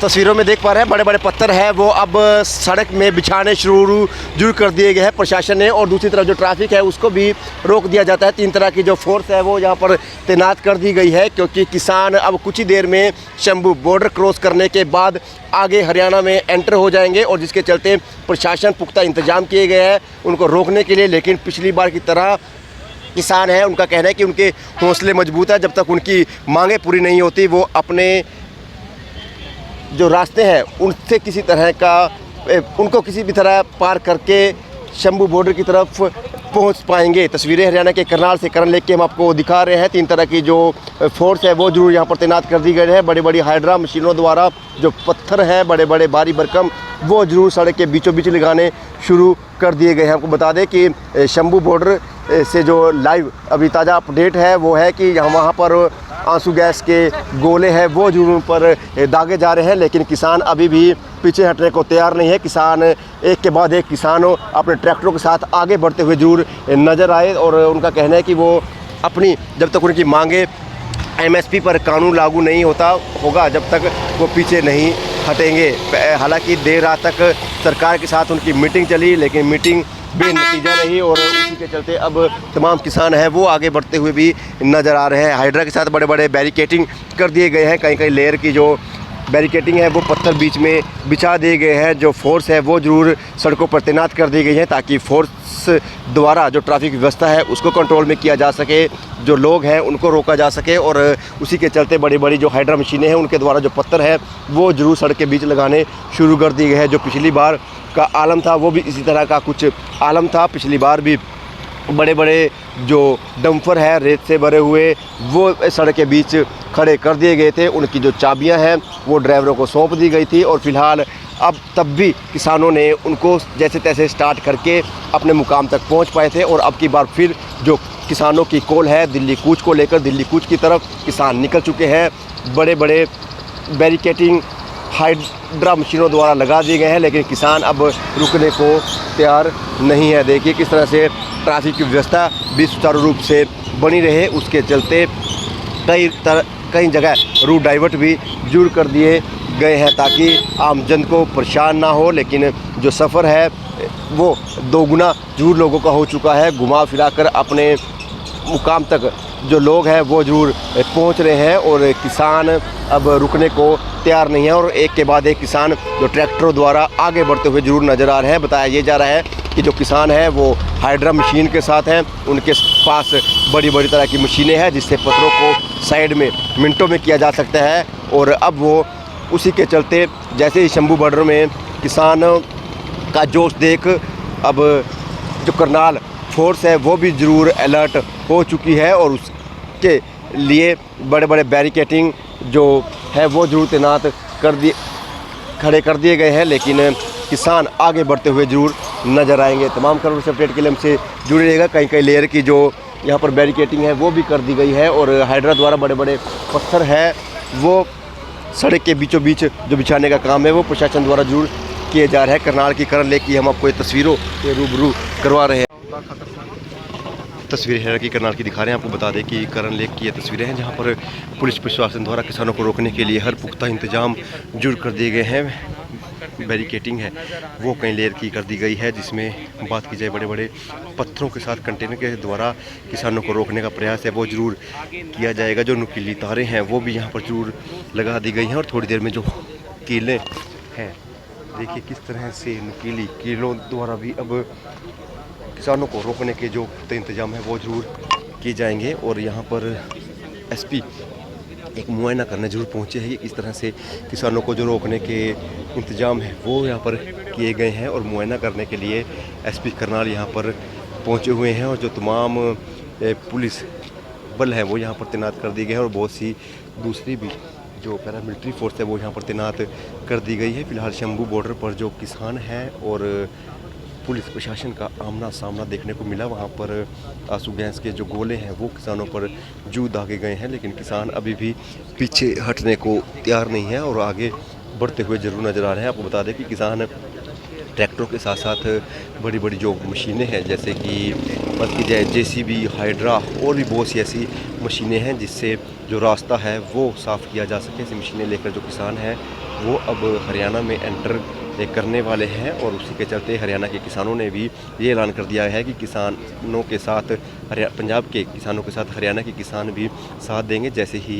तस्वीरों में देख पा रहे हैं बड़े बड़े पत्थर है वो अब सड़क में बिछाने शुरू कर दिए गए हैं प्रशासन ने। और दूसरी तरफ जो ट्रैफिक है उसको भी रोक दिया जाता है। 3 तरह की जो फोर्स है वो यहाँ पर तैनात कर दी गई है, क्योंकि किसान अब कुछ ही देर में शंभू बॉर्डर क्रॉस करने के बाद आगे हरियाणा में एंटर हो जाएंगे, और जिसके चलते प्रशासन पुख्ता इंतजाम किए गए हैं उनको रोकने के लिए। लेकिन पिछली बार की तरह किसान है, उनका कहना है कि उनके हौसले मजबूत है, जब तक उनकी मांगें पूरी नहीं होती वो अपने जो रास्ते हैं उनसे किसी तरह का उनको किसी भी तरह पार करके शंभू बॉर्डर की तरफ पहुंच पाएंगे। तस्वीरें हरियाणा के करनाल से करण लेक के हम आपको दिखा रहे हैं। 3 तरह की जो फोर्स है वो जरूर यहाँ पर तैनात कर दी गई है। बड़ी बड़ी हाइड्रा मशीनों द्वारा जो पत्थर है बड़े बड़े भारी भरकम वो जरूर सड़क के बीचों बीच लगाने शुरू कर दिए गए हैं। आपको बता दें कि शंभू बॉर्डर से जो लाइव अभी ताज़ा अपडेट है वो है कि वहाँ पर आंसू गैस के गोले हैं वो जरूर पर दागे जा रहे हैं, लेकिन किसान अभी भी पीछे हटने को तैयार नहीं है। किसान एक के बाद एक किसानों अपने ट्रैक्टरों के साथ आगे बढ़ते हुए जरूर नज़र आए, और उनका कहना है कि वो अपनी जब तक उनकी मांगे MSP पर कानून लागू नहीं होगा जब तक वो पीछे नहीं हटेंगे। हालांकि देर रात तक सरकार के साथ उनकी मीटिंग चली, लेकिन मीटिंग बेनतीजा रही, और उसी के चलते अब तमाम किसान हैं वो आगे बढ़ते हुए भी नज़र आ रहे हैं। हाइड्रा के साथ बड़े बड़े बैरिकेटिंग कर दिए गए हैं। कहीं कहीं लेयर की जो बैरिकेटिंग है वो पत्थर बीच में बिछा दिए गए हैं। जो फोर्स है वो जरूर सड़कों पर तैनात कर दी गई है, ताकि फोर्स द्वारा जो ट्रैफिक व्यवस्था है उसको कंट्रोल में किया जा सके, जो लोग हैं उनको रोका जा सके। और उसी के चलते बड़ी बड़ी जो हाइड्रा मशीनें हैं उनके द्वारा जो पत्थर है वो जरूर सड़क के बीच लगाने शुरू कर दिए गए हैं। जो पिछली बार का आलम था वो भी इसी तरह का कुछ आलम था। पिछली बार भी बड़े बड़े जो डंपर है रेत से भरे हुए वो सड़क के बीच खड़े कर दिए गए थे। उनकी जो चाबियां हैं वो ड्राइवरों को सौंप दी गई थी, और फिलहाल अब तब भी किसानों ने उनको जैसे तैसे स्टार्ट करके अपने मुकाम तक पहुंच पाए थे। और अब की बार फिर जो किसानों की कॉल है दिल्ली कूच को लेकर, दिल्ली कूच की तरफ किसान निकल चुके हैं। बड़े बड़े बैरिकेटिंग हाइड्रा मशीनों द्वारा लगा दिए गए हैं, लेकिन किसान अब रुकने को तैयार नहीं है। देखिए किस तरह से ट्रैफिक की व्यवस्था भी सुचारू रूप से बनी रहे, उसके चलते कई जगह रूट डाइवर्ट भी जरूर कर दिए गए हैं, ताकि आम जन को परेशान ना हो। लेकिन जो सफ़र है वो 2 गुना जरूर लोगों का हो चुका है। घुमा फिरा कर अपने मुकाम तक जो लोग हैं वो जरूर पहुंच रहे हैं, और किसान अब रुकने को तैयार नहीं है। और एक के बाद एक किसान जो ट्रैक्टरों द्वारा आगे बढ़ते हुए जरूर नज़र आ रहे हैं। बताया ये जा रहा है कि जो किसान हैं वो हाइड्रा मशीन के साथ हैं, उनके पास बड़ी बड़ी तरह की मशीनें हैं जिससे पत्थरों को साइड में मिनटों में किया जा सकता है। और अब वो उसी के चलते जैसे ही शंभू बॉर्डर में किसान का जोश देख अब जो करनाल फोर्स है वो भी ज़रूर अलर्ट हो चुकी है, और उसके लिए बड़े बड़े बैरिकेटिंग जो है वो ज़रूर तैनात खड़े कर दिए गए हैं। लेकिन किसान आगे बढ़ते हुए ज़रूर नज़र आएंगे। तमाम खबरों से अपडेट के लिए हमसे जुड़े रहेगा। कहीं कहीं लेयर की जो यहाँ पर बैरिकेटिंग है वो भी कर दी गई है, और हाइड्रा द्वारा बड़े बड़े पत्थर है वो सड़क के बीचों बीच जो बिछाने का काम है वो प्रशासन द्वारा जरूर किए जा रहे हैं। करनाल की करण लेक की हम आपको ये तस्वीरों के रूबरू करवा रहे हैं। तस्वीरें हरियाणा की करनाल की दिखा रहे हैं। आपको बता दें कि करण लेक की ये तस्वीरें हैं जहां पर पुलिस प्रशासन द्वारा किसानों को रोकने के लिए हर पुख्ता इंतजाम जरूर कर दिए गए हैं। बैरिकेटिंग है वो कई लेयर की कर दी गई है, जिसमें बात की जाए बड़े बड़े पत्थरों के साथ कंटेनर के द्वारा किसानों को रोकने का प्रयास है वो ज़रूर किया जाएगा। जो नुकीली तारें हैं वो भी यहाँ पर ज़रूर लगा दी गई हैं, और थोड़ी देर में जो कीलें हैं देखिए किस तरह से नुकीली कीलों द्वारा भी अब किसानों को रोकने के जो इंतजाम है वो ज़रूर किए जाएंगे। और यहाँ पर SP एक मुआयना करने जरूर पहुँचे हैं कि इस तरह से किसानों को जो रोकने के इंतजाम है वो यहाँ पर किए गए हैं, और मुआयना करने के लिए SP करनाल यहाँ पर पहुँचे हुए हैं, और जो तमाम पुलिस बल है वो यहाँ पर तैनात कर दी गए हैं, और बहुत सी दूसरी भी जो पैरामिलिट्री फोर्स है वो यहाँ पर तैनात कर दी गई है। फिलहाल शंभू बॉर्डर पर जो किसान हैं और पुलिस प्रशासन का आमना सामना देखने को मिला। वहाँ पर आंसू गैस के जो गोले हैं वो किसानों पर जू दागे गए हैं, लेकिन किसान अभी भी पीछे हटने को तैयार नहीं है और आगे बढ़ते हुए जरूर नज़र आ रहे हैं। आपको बता दें कि किसान ट्रैक्टरों के साथ साथ बड़ी बड़ी जो मशीनें हैं जैसे कि बात की जाए JCB, हाइड्रा और भी बहुत सी ऐसी मशीनें हैं जिससे जो रास्ता है वो साफ़ किया जा सके। ऐसी मशीनें लेकर जो किसान हैं वो अब हरियाणा में एंटर करने वाले हैं और उसी के चलते हरियाणा के किसानों ने भी ये ऐलान कर दिया है कि किसानों के साथ पंजाब के किसानों के साथ हरियाणा के किसान भी साथ देंगे। जैसे ही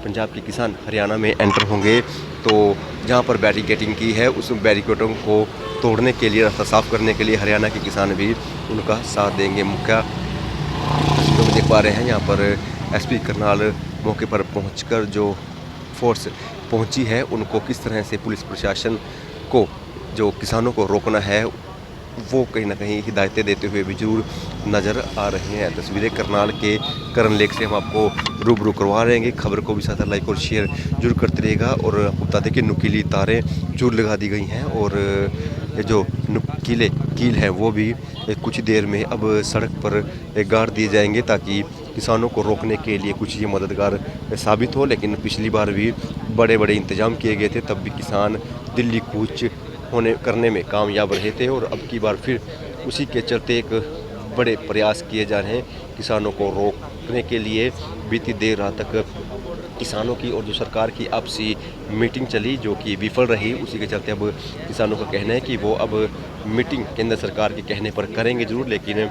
पंजाब के किसान हरियाणा में एंटर होंगे तो जहाँ पर बैरिकेडिंग की है उस बैरिकेडों को तोड़ने के लिए, रास्ता साफ़ करने के लिए हरियाणा के किसान भी उनका साथ देंगे। मुख्य तस्वीरों में देख पा रहे हैं यहाँ पर एसपी करनाल मौके पर पहुंचकर जो फोर्स पहुंची है उनको किस तरह से पुलिस प्रशासन को जो किसानों को रोकना है वो कहीं ना कहीं हिदायतें देते हुए भी जरूर नज़र आ रहे हैं। तस्वीरें करनाल के करन लेक से हम आपको रूबरू करवा रहे हैं। खबर को भी साथ लाइक और शेयर जरूर करते रहेगा और आपको बता दें कि नुकीली तारें जरूर लगा दी गई हैं और ये जो नुकीले कील हैं वो भी कुछ देर में अब सड़क पर गाड़ दिए जाएंगे ताकि किसानों को रोकने के लिए कुछ ये मददगार साबित हो। लेकिन पिछली बार भी बड़े बड़े इंतजाम किए गए थे, तब भी किसान दिल्ली कूच करने में कामयाब रहे थे और अब की बार फिर उसी के चलते एक बड़े प्रयास किए जा रहे हैं किसानों को रोकने के लिए। बीती देर रात तक किसानों की और जो सरकार की आपसी मीटिंग चली जो कि विफल रही, उसी के चलते अब किसानों का कहना है कि वो अब मीटिंग केंद्र सरकार के कहने पर करेंगे ज़रूर, लेकिन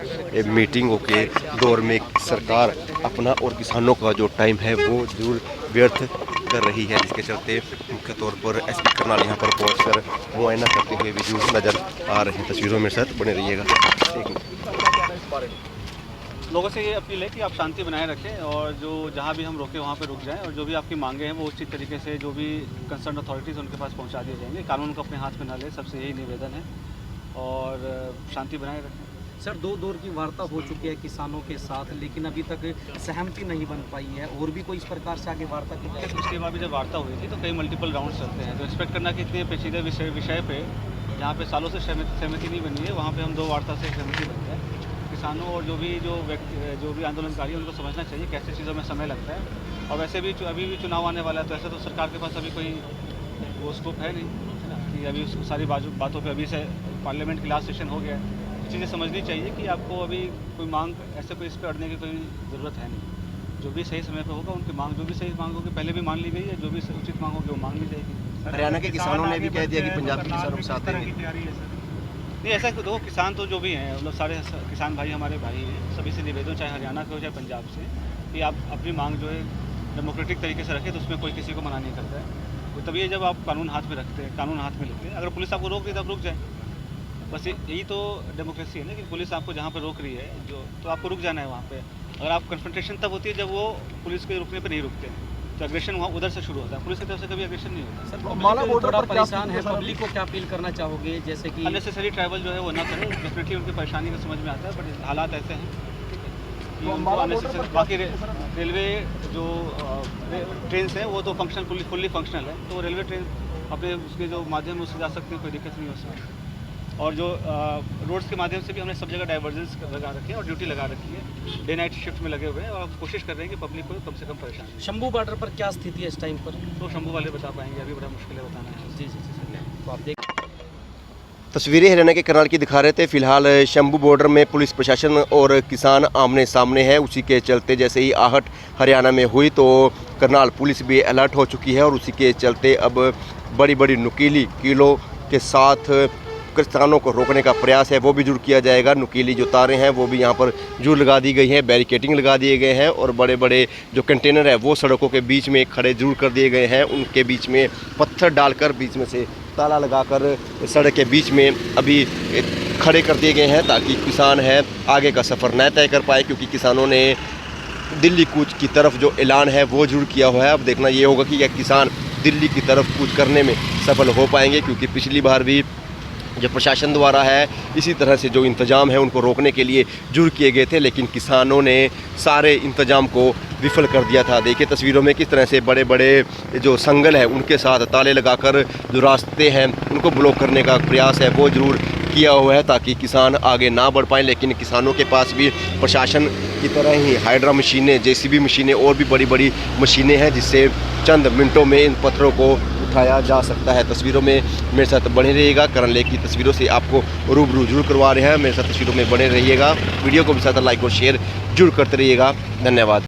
मीटिंगों के दौर में सरकार अपना और किसानों का जो टाइम है वो ज़रूर व्यर्थ कर रही है, जिसके चलते मुख्य तौर पर एसपी करनाल यहाँ पर पहुंचकर मुआयना करते हुए भी जरूर नज़र आ रहे हैं। तस्वीरों में साथ बने रहिएगा। लोगों से ये अपील है कि आप शांति बनाए रखें और जो जहाँ भी हम रोके वहाँ पे रुक जाएं और जो भी आपकी मांगे हैं वो उचित तरीके से जो भी कंसर्न अथॉरिटीज़ उनके पास पहुँचा दिए जाएंगे। कानून को अपने हाथ में न ले, सबसे यही निवेदन है और शांति बनाए रखें। सर, 2 दौर की वार्ता हो चुकी है किसानों के साथ, लेकिन अभी तक सहमति नहीं बन पाई है और भी कोई इस प्रकार से आगे वार्ता की जाए? पिछली बार भी जब वार्ता हुई थी तो कई मल्टीपल राउंड चलते हैं, तो एक्सपेक्ट करना कि इतने पेचीदे विषय पे जहाँ पे सालों से सहमति नहीं बनी है वहाँ पे हम 2 वार्ता से सहमति बन जाए। किसानों और जो भी आंदोलनकारी उनको समझना चाहिए कैसे चीज़ों में समय लगता है और वैसे भी अभी भी चुनाव आने वाला है, तो ऐसे तो सरकार के पास अभी कोई वो स्कोप है नहीं, है ना, कि अभी सारी बातों पे अभी से पार्लियामेंट की लास्ट सेशन हो गया है। चीज़ें समझनी चाहिए कि आपको अभी कोई मांग ऐसे कोई इस पर अड़ने की कोई ज़रूरत है नहीं। जो भी सही समय पे होगा उनकी मांग, जो भी सही मांग होगी पहले भी मान ली गई है, जो भी उचित मांग होगी वो मांग ली जाएगी। हरियाणा के किसानों ने भी कह दिया कि पंजाब के किसानों के साथ देंगे। नहीं, ऐसा तो किसान तो जो भी हैं मतलब सारे किसान भाई हमारे भाई हैं, सभी से निवेदन चाहे हरियाणा के हो चाहे पंजाब से कि आप अपनी मांग जो है डेमोक्रेटिक तरीके से रखें, तो उसमें कोई किसी को मना नहीं करता है। तो तभी जब आप कानून हाथ में रखते हैं, कानून हाथ में लेते हैं, अगर पुलिस आपको रोक रही है तो आप रुक जाए, बस यही तो डेमोक्रेसी है ना कि पुलिस आपको जहाँ पर रोक रही है जो तो आपको रुक जाना है वहाँ पे। अगर आप कन्फ्रंटेशन तब होती है जब वो पुलिस के रुकने पे नहीं रुकते, तो एग्रेशन वहाँ उधर से शुरू होता है, पुलिस की तरफ से कभी एग्रेशन नहीं होता। सर, माला बॉर्डर पर परेशान है पब्लिक को, क्या अपील करना चाहोगे? जैसे कि अननेसेसरी ट्रैवल जो है वो ना करें, डेफिनेटली उनकी परेशानी का समझ में आता है, बट हालात ऐसे हैं। बाकी रेलवे जो ट्रेन है वो तो फुल्ली फंक्शनल है, तो रेलवे ट्रेन अपने उसके जो माध्यम उससे जा सकते हैं, कोई दिक्कत नहीं हो सकती। और जो रोड्स के माध्यम से भी हमने सब जगह डाइवर्जेंस लगा रखी है और ड्यूटी लगा रखी है, डे नाइट शिफ्ट में लगे हुए हैं और कोशिश कर रहे हैं कि पब्लिक को कम से कम परेशान हो। शंभू बॉर्डर पर क्या स्थिति है इस टाइम पर? तो शंभू वाले बता पाएंगे, अभी बड़ा मुश्किल है बताना है। जी, तो आप देख तस्वीरें हरियाणा के करनाल की दिखा रहे थे। फिलहाल शंभू बॉर्डर में पुलिस प्रशासन और किसान आमने सामने हैं, उसी के चलते जैसे ही आहट हरियाणा में हुई तो करनाल पुलिस भी अलर्ट हो चुकी है और उसी के चलते अब बड़ी बड़ी नुकीली कीलों के साथ किसानों को रोकने का प्रयास है वो भी जरूर किया जाएगा। नुकीली जो तारें हैं वो भी यहाँ पर जरूर लगा दी गई हैं, बैरिकेडिंग लगा दिए गए हैं और बड़े बड़े जो कंटेनर है वो सड़कों के बीच में खड़े जरूर कर दिए गए हैं। उनके बीच में पत्थर डालकर बीच में से ताला लगाकर सड़क के बीच में अभी खड़े कर दिए गए हैं ताकि किसान है आगे का सफ़र न तय कर पाए, क्योंकि किसानों ने दिल्ली कूच की तरफ जो ऐलान है वो जरूर किया हुआ है। अब देखना ये होगा कि यह किसान दिल्ली की तरफ कूच करने में सफल हो पाएंगे, क्योंकि पिछली बार भी जो प्रशासन द्वारा है इसी तरह से जो इंतजाम है उनको रोकने के लिए जुड़ किए गए थे, लेकिन किसानों ने सारे इंतजाम को विफल कर दिया था। देखिए तस्वीरों में किस तरह से बड़े बड़े जो संगल है उनके साथ ताले लगाकर जो रास्ते हैं उनको ब्लॉक करने का प्रयास है वो ज़रूर किया हुआ है ताकि किसान आगे ना बढ़ पाएँ। लेकिन किसानों के पास भी प्रशासन की तरह ही हाइड्रा मशीनें, जेसीबी मशीनें और भी बड़ी बड़ी मशीनें हैं जिससे चंद मिनटों में इन पत्थरों को उठाया जा सकता है। तस्वीरों में मेरे साथ बने रहिएगा, करन लेक की तस्वीरों से आपको रूबरू जरूर करवा रहे हैं। मेरे साथ तस्वीरों में बने रहिएगा, वीडियो को भी साथ लाइक और शेयर जरूर करते रहिएगा। धन्यवाद।